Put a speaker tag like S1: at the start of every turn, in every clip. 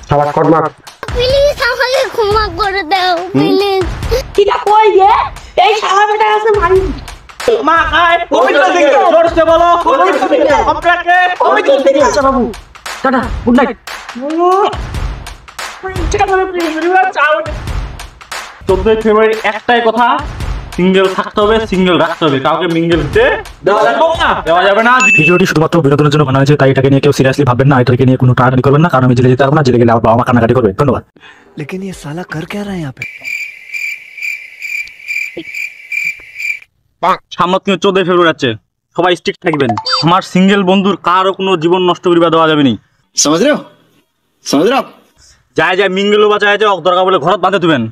S1: শালা কর্মা
S2: প্লিজ আমাকে ক্ষমা করে দাও প্লিজ।
S3: কিটা কই গে এই শালা বেটা আছে মারি মা খায় পবিত্র দিকে জোরসে বলো পবিত্র দিকে আপনাকে পবিত্র দিকে।
S1: আচ্ছা বাবু টাটা গুড নাইট।
S3: ঠিক আছে প্রিয় চাও
S4: 14 ফেব্রুয়ারি একটাই কথা, সিঙ্গেল থাকতে হবে, সিঙ্গেল রাখতে হবে, কাউকে মিঙ্গেল হতে দেওয়া যাবে না।
S5: ভিডিওটি শুধুমাত্র বিনোদনের জন্য বানানো হয়েছে, তাই এটাকে নিয়ে কেউ সিরিয়াসলি ভাববেন না, এটাকে নিয়ে কোনো টানাটানি করবেন না, কারণ আমি জেলে যেতে পারবো না, জেলে গেলে আমার কান্নাকাটি করবে। ধন্যবাদ।
S6: लेकिन ये साला कर क्या रहा है यहाँ पे?
S4: সামনে 14 ফেব্রুয়ারি আছে, সবাই স্ট্রিক্ট থাকবেন। আমার সিঙ্গেল বন্ধুর কারো কোনো জীবন নষ্ট করিবা দেওয়া যাবে না।
S6: समझ रहे हो? समझ रहे हो आप?
S4: যায় যায় মিঙ্গেল বা যায় যায় দরকার বলে ঘরত বাঁধে তুবেন,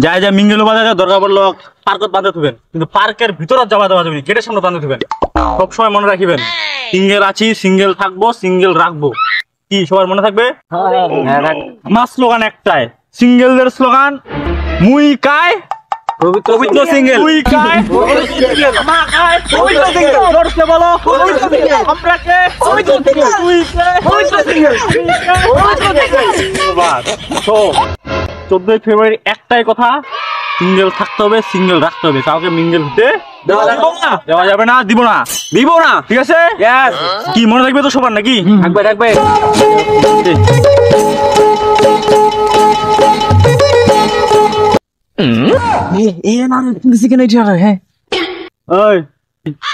S4: যায় যায় মিঙ্গেল বা যায় যায় দরকার বললে পার্কত বাঁধে তুবেন, কিন্তু পার্কের ভিতরত যাওয়া দেওয়া যাবে না, গেটের সামনে বাঁধে তুবেন। সবসময় মনে রাখিবেন সিঙ্গেল আছি, সিঙ্গেল থাকবো, সিঙ্গেল রাখবো। কি সবার মনে থাকবে? আমার স্লোগান একটাই, সিঙ্গেলদের স্লোগান মুই কায় পবিত্র সিঙ্গেল, মুই কায় মা কায় পবিত্র সিঙ্গেল, জোরসে বলো পবিত্র সিঙ্গেল, আপনাকে পবিত্র সিঙ্গেল, মুই কায় পবিত্র সিঙ্গেল, পবিত্র সিঙ্গেল। বাস তো 14 ফেব্রুয়ারি একটাই কথা, সিঙ্গেল থাকতে হবে, সিঙ্গেল রাখতে হবে, কাউকে মিঙ্গেল হতে দেওয়া যাবে না, দিব না, ঠিক আছে? কি মনে থাকবে তো সবার নাকি?
S1: থাকবে
S4: ওই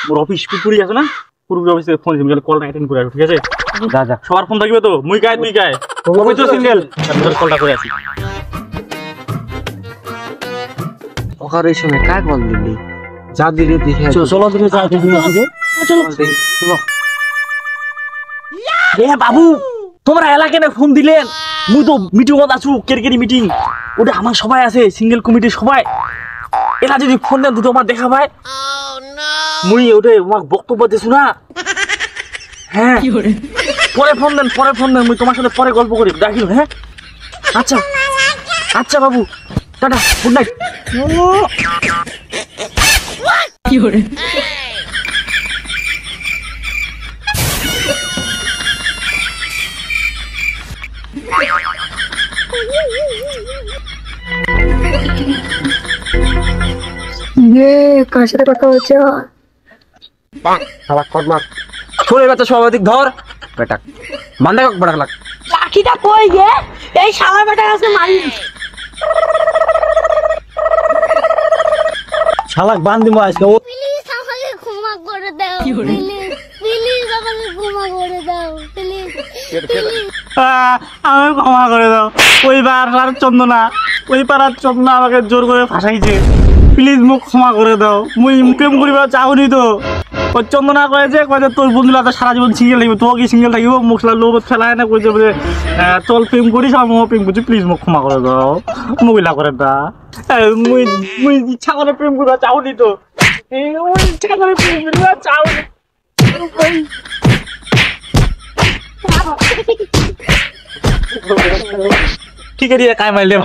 S4: মোর অফিস পুরপুরি আছে না, পুরপুরি অফিসে ফোন দিবি, কলটা অ্যাটেন্ড করে আসো, ঠিক আছে? যা সবার ফোন থাকবে তো, মুই কায় তুই কায় পবিত্র সিঙ্গেল, কলটা করে আসি।
S1: ওখানে এই সময় কায় কল দিবি যা দিলে দেখে
S4: চলো দিকে যা দেখি
S1: চলো।
S3: এ বাবু তোমরা এলাকায় না ফোন দিলেন, মুই তো মিটিং মত আছু, কেরকেরি মিটিং, ওটা আমার সবাই আছে, সিঙ্গেল কমিটি সবাই। এরা যদি ফোন দেন দুটো আমার দেখা পায়, মুই ওটা আমাকে বক্তব্য দিছু না। হ্যাঁ পরে ফোন দেন, মুই তোমার সাথে পরে গল্প করি, রাখিল। হ্যাঁ আচ্ছা আচ্ছা বাবু, টাটা, গুড নাইট।
S2: কার সাথে কথা হচ্ছে?
S1: শালা কর্মা
S3: ছোড়ে বাচ্চা সভাপতি ধর
S1: বেটা বান্দা কক বড় লাগ।
S3: লাঠিটা কই গে এই শালা বেটা আছে মারি শালাক বান্ধি মো আজকে।
S2: প্লিজ আমাকে ক্ষমা করে দাও প্লিজ আমাকে ক্ষমা করে দাও প্লিজ।
S4: আমি ক্ষমা করে দাও, ওই পাড়ার চন্দনা, আমাকে জোর করে ফাঁসাইছে, প্লিজ মোক ক্ষমা করে দাও। মুই প্রেম করিবা চাহুনি তো, ওই চন্দনা কয়েছে তোর বন্ধুরা তো সারা জীবন সিঙ্গেল থাকিব, তো কি সিঙ্গেল থাকিব, মোক লোভত ফেলায় না কইছে বলে চল প্রেম করিস, আর মই প্রেম করছি, প্লিজ মোক ক্ষমা করে দাও, মহিলা করে দা। মুই ইচ্ছা করে প্রেম করিবা চাহুনি তো, ইচ্ছা করে প্রেম করিবা চাহুনি। ঠিক আছে, কাই মাইলে